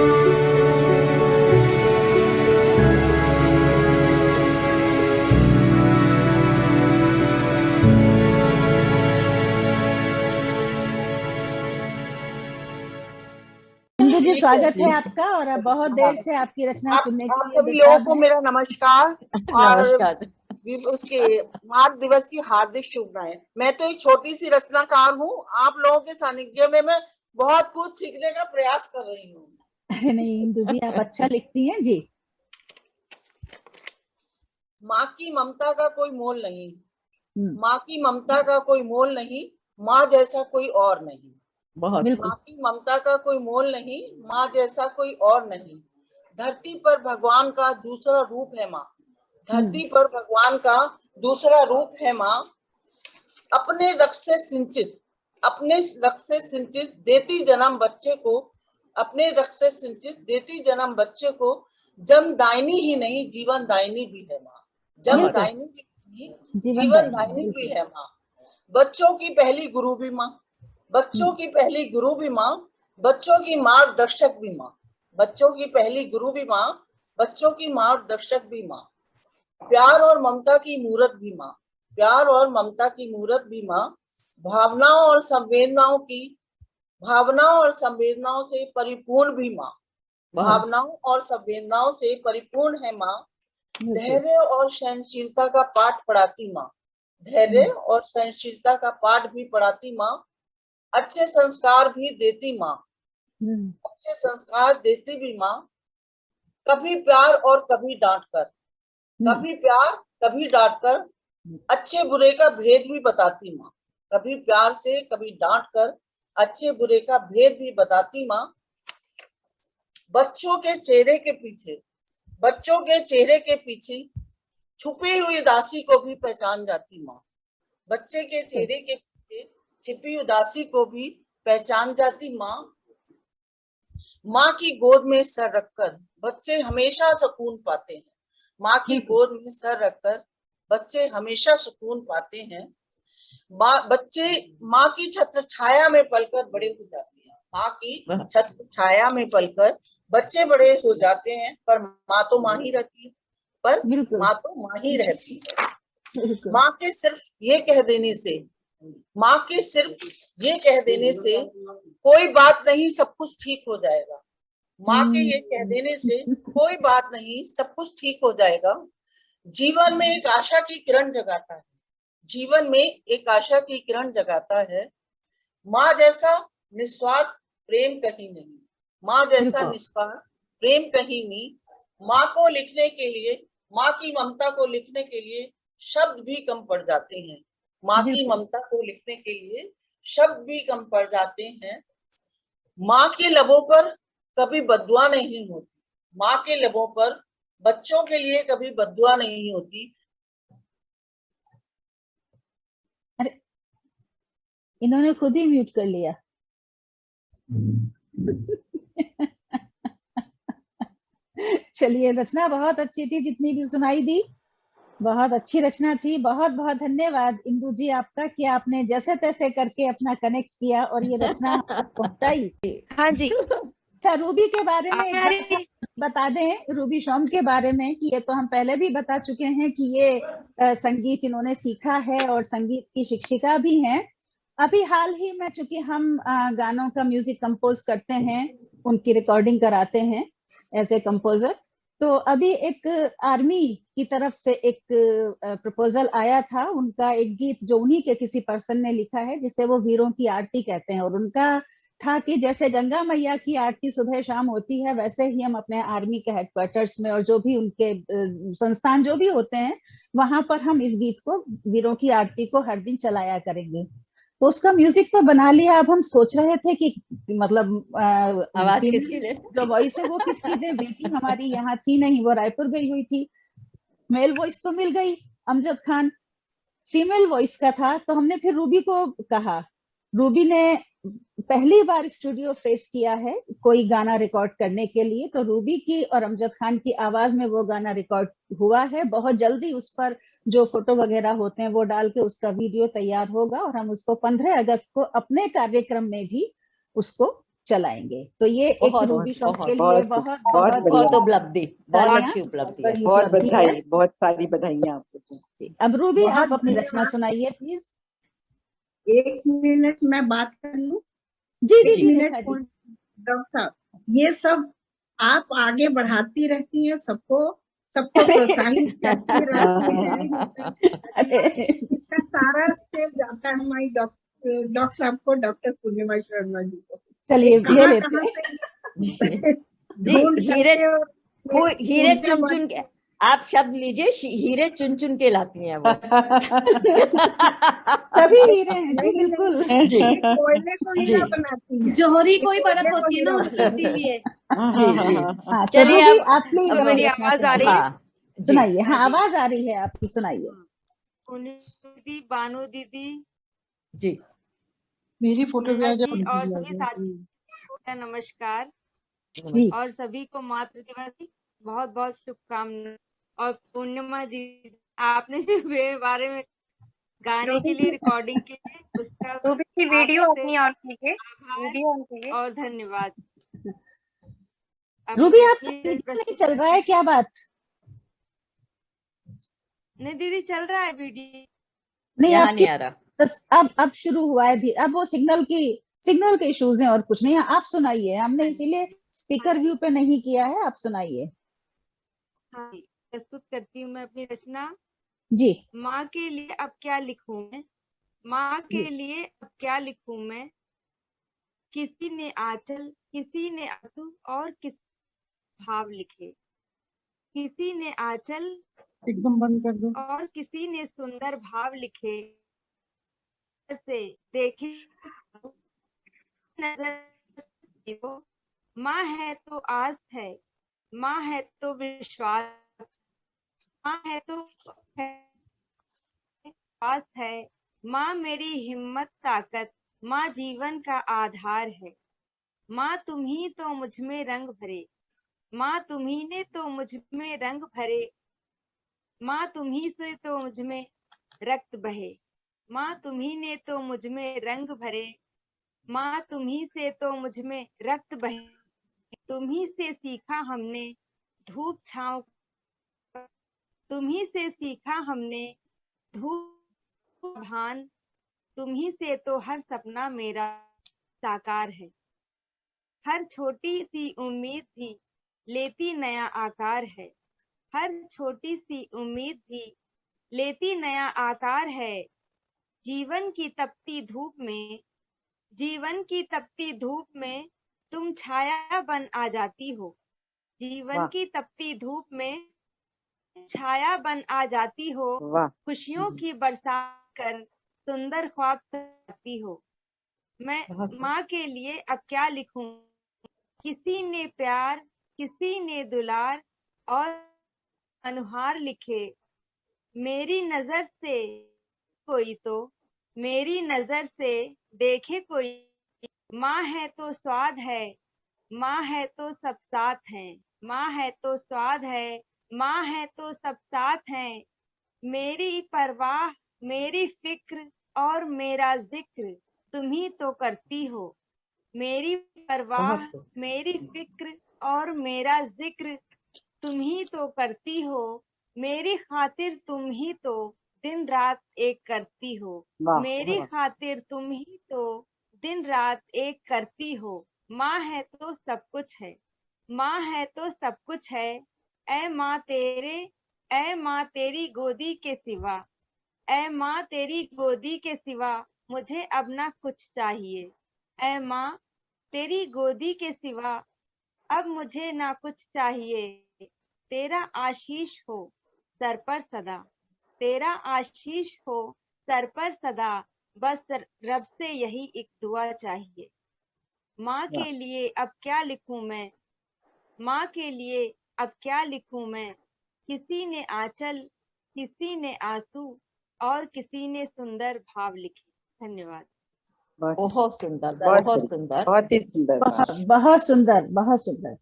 इंदु जी, स्वागत है आपका। और बहुत देर से आपकी रचना सुनने के आप लिए सभी लोगों को बेताब मेरा नमस्कार और नमस्कार। उसके मातृ दिवस की हार्दिक शुभकामनाएं। मैं तो एक छोटी सी रचनाकार हूँ। आप लोगों के सानिध्य में मैं बहुत कुछ सीखने का प्रयास कर रही हूँ। नहीं इंदु जी, आप अच्छा लिखती हैं जी। माँ की ममता का कोई मोल नहीं, हम्म, माँ की ममता का कोई मोल नहीं, माँ जैसा कोई और नहीं। बहुत बिल्कुल। माँ की ममता का कोई मोल नहीं, माँ जैसा कोई और नहीं। धरती पर भगवान का दूसरा रूप है माँ, धरती पर भगवान का दूसरा रूप है माँ। अपने रक्त से सिंचित, अपने रक्त से सिंचित देती जन्म बच्चे को, अपने रक्त से सिंचित देती जन्म बच्चे को। जम दायनी ही नहीं जीवन दायनी भी है माँ, जम बहुत दायनी ही नहीं जीवन जीवन दायनी, दायनी भी बिल्कुल। है माँ। बच्चों की पहली गुरु भी माँ, बच्चों की पहली गुरु भी माँ, बच्चों की मार्गदर्शक भी माँ, बच्चों की पहली गुरु भी माँ, बच्चों की मार्गदर्शक भी माँ। प्यार और ममता की मूरत भी माँ, प्यार और ममता की मूरत भी माँ। भावनाओं और संवेदनाओं की, भावनाओं और संवेदनाओं से परिपूर्ण भी माँ, बहुत भावनाओं और संवेदनाओं से परिपूर्ण है माँ। बिल्कुल। धैर्य और सहनशीलता का पाठ पढ़ाती माँ, धैर्य और सहनशीलता का पाठ भी पढ़ाती माँ। अच्छे संस्कार भी देती माँ, अच्छे संस्कार देती भी माँ। कभी प्यार और कभी डांट कर, कभी प्यार कभी डांट कर अच्छे बुरे का भेद भी बताती माँ, कभी प्यार से कभी डांट कर अच्छे बुरे का भेद भी बताती माँ। बच्चों के चेहरे के पीछे, बच्चों के चेहरे के पीछे छुपी हुई उदासी को भी पहचान जाती माँ, बच्चे के चेहरे के पीछे छिपी उदासी को भी पहचान जाती माँ। माँ की गोद में सर रखकर बच्चे हमेशा सुकून पाते हैं, माँ की गोद में सर रखकर बच्चे हमेशा सुकून पाते हैं। बच्चे माँ की छत्र छाया में पलकर बड़े हो जाते हैं, माँ की छत्र छाया में पलकर बच्चे बड़े हो जाते हैं। पर माँ तो माँ ही रहती है, पर माँ तो माँ ही रहती है। माँ के सिर्फ ये कह देने से, माँ के सिर्फ ये कह देने से कोई बात नहीं सब कुछ ठीक हो जाएगा, माँ के ये कह देने से कोई बात नहीं सब कुछ ठीक हो जाएगा। जीवन में एक आशा की किरण जगाता है, जीवन में एक आशा की किरण जगाता है। माँ जैसा निस्वार्थ प्रेम कहीं नहीं, माँ जैसा निस्वार्थ प्रेम कहीं नहीं। माँ को लिखने के लिए, माँ की ममता को लिखने के लिए शब्द भी कम पड़ जाते हैं, माँ की ममता को लिखने के लिए शब्द भी कम पड़ जाते हैं। माँ के लबों पर कभी बद्दुआ नहीं होती, माँ के लबों पर बच्चों के लिए कभी बद्दुआ नहीं होती। अरे इन्होंने खुद ही म्यूट कर लिया। चलिए, रचना बहुत अच्छी थी, जितनी भी सुनाई दी बहुत अच्छी रचना थी। बहुत बहुत धन्यवाद इंदु जी आपका कि आपने जैसे तैसे करके अपना कनेक्ट किया और ये रचना पहुंचाई। हाँ जी। अच्छा, रूबी के बारे में बता दें, रूबी शॉम के बारे में, कि ये तो हम पहले भी बता चुके हैं कि ये संगीत इन्होंने सीखा है और संगीत की शिक्षिका भी हैं। अभी हाल ही में चूंकि हम गानों का म्यूजिक कंपोज करते हैं, उनकी रिकॉर्डिंग कराते हैं एज ए कंपोजर, तो अभी एक आर्मी की तरफ से एक प्रपोजल आया था। उनका एक गीत जो उन्हीं के किसी पर्सन ने लिखा है, जिसे वो वीरों की आरती कहते हैं, और उनका था कि जैसे गंगा मैया की आरती सुबह शाम होती है, वैसे ही हम अपने आर्मी के हेडक्वार्टर्स में और जो भी उनके संस्थान जो भी होते हैं, वहां पर हम इस गीत को, वीरों की आरती को, हर दिन चलाया करेंगे। तो उसका म्यूजिक तो बना लिया। अब हम सोच रहे थे कि मतलब आवाज किसकी ले, जो वॉइस है वो किसकी दे। बेटी हमारी यहाँ थी नहीं, वो रायपुर गई हुई थी। मेल वॉइस तो मिल गई, अमजद खान। फीमेल वॉइस का था, तो हमने फिर रूबी को कहा। रूबी ने पहली बार स्टूडियो फेस किया है कोई गाना रिकॉर्ड करने के लिए, तो रूबी की और अमजद खान की आवाज में वो गाना रिकॉर्ड हुआ है। बहुत जल्दी उस पर जो फोटो वगैरह होते हैं वो डाल के उसका वीडियो तैयार होगा, और हम उसको 15 अगस्त को अपने कार्यक्रम में भी उसको चलाएंगे। तो ये एक बहुत, रूबी शॉप बहुत, के लिए बहुत, बहुत बहुत बहुत बढ़िया। बहुत उपलब्धि, बहुत तालियां, अच्छी उपलब्धि है। बड़ी बहुत उपलब्धि है। बधाई, बहुत सारी बधाइयाँ आपको। जी, अब रूबी बहुत आप अपनी रचना धन्यवाद। सुनाइए प्लीज। 1 मिनट मैं बात कर लूं। जी जी 1 जी मिनट रेखा जी। डॉक्टर साहब, ये सब आप आगे बढ़ाती रहती हैं, सबको प्रोत्साहित करती रहती हैं। अरे इसका सारा श्रेय जाता है हमारी डॉक्टर साहब को, डॉक्टर पूर्णिमा शर्मा जी को। चलिए ले कहाँ लेते कहाँ हैं। से जी, ढूंढ हीरे करके और हीरे ऊर्जा चुन चुन के, आप शब्द लीजिए, हीरे चुन चुन के लाती हैं वो। सभी हीरे हैं जी, नहीं, बिल्कुल। जी ये कोयले को जी हीरा बनाती है। जोहरी को ही कोयले परख को होती है ना हीरा उनकी, इसीलिए। जी जी हाँ तो चलिए रूबी अब आप प्लीज अब अपनी मेरी रचना आवाज आ रही सुनाइए। है। हाँ जी सुनाइए, हाँ हाँ जी। आवाज आ रही है आपकी, सुनाइए। दीदी, बानू दीदी जी मेरी फोटो भी आ जी जाए। और सभी साथियों को नमस्कार, जी और सभी को मातृ दिवस की बहुत बहुत शुभकामनाएं। और पूर्णिमा जी, आपने जो मेरे बारे में गाने के लिए, रिकॉर्डिंग के लिए, उसका रूबी की वीडियो आपसे अपनी ऑन कीजिए, आभार वीडियो ऑन कीजिए। और धन्यवाद। अब रूबी मैं आपका अपनी वीडियो नहीं प्रस्तुत चल रहा है, क्या बात? नहीं दीदी, चल रहा है वीडियो। नहीं यहाँ आपकी नहीं आ रहा। अब शुरू हुआ है धीरे, अब वो सिग्नल के इश्यूज हैं और कुछ नहीं है। आप सुनाइए, हमने इसीलिए स्पीकर व्यू पे नहीं किया है, आप सुनाइए। हाँ जी, प्रस्तुत करती हूँ मैं अपनी रचना। जी माँ के लिए अब क्या लिखूं मैं, माँ के लिए अब क्या लिखूं मैं। किसी ने आंचल, किसी ने आंसू और किस भाव लिखे। किसी ने आंचल एकदम बंद कर दो। और किसी ने सुंदर भाव लिखे। से देखे नजर को, माँ है तो आस है, माँ है तो विश्वास, माँ है तो पास है। माँ मेरी हिम्मत ताकत, माँ जीवन का आधार है। माँ तुम ही तो मुझ में रंग भरे, माँ तुम ही ने तो मुझ में रंग भरे। माँ तुम ही से तो मुझ में रक्त बहे, माँ तुम ही ने तो मुझ में रंग भरे। माँ तुम ही से तो मुझ में रक्त बहे, तुम ही से सीखा हमने धूप छाँव, तुम ही से सीखा हमने धूप भान। तुम ही से तो हर सपना मेरा साकार है। हर छोटी सी उम्मीद भी लेती नया आकार है। हर छोटी सी उम्मीद भी लेती नया आकार है। जीवन की तपती धूप में, जीवन की तपती धूप में तुम छाया बन आ जाती हो। जीवन वाह। की तपती धूप में छाया बन आ जाती हो। वाह। खुशियों की बरसात कर सुंदर ख्वाब सजाती हो। मैं माँ के लिए अब क्या लिखूं। किसी ने प्यार, किसी ने दुलार और अनुहार लिखे। मेरी नजर से कोई तो, मेरी नजर से देखे कोई। माँ है तो स्वाद है, माँ है तो सब साथ है। माँ है तो स्वाद है, माँ है तो सब साथ है। मेरी परवाह, मेरी फिक्र और मेरा जिक्र तुम ही तो करती हो। मेरी परवाह, मेरी फिक्र और मेरा जिक्र तुम ही तो करती हो। मेरी खातिर तुम ही तो दिन रात एक करती हो। वाह, मेरी वाह। खातिर तुम ही तो दिन रात एक करती हो। माँ है तो सब कुछ है, माँ है तो सब कुछ है। ऐ माँ तेरे, ऐ माँ तेरी गोदी के सिवा, ऐ माँ तेरी गोदी के सिवा मुझे अब ना कुछ चाहिए। ऐ माँ तेरी गोदी के सिवा अब मुझे ना कुछ चाहिए। तेरा आशीष हो सर पर सदा, तेरा आशीष हो सर पर सदा। बस रब से यही एक दुआ चाहिए। माँ के लिए अब क्या लिखूं मैं, माँ के लिए अब क्या लिखूं मैं। किसी ने आंचल, किसी ने आंसू और किसी ने सुंदर भाव लिखे। धन्यवाद। बहुत सुंदर, बहुत बहुत सुंदर। बहुत ही सुंदर। बहुत सुंदर, बहुत सुंदर।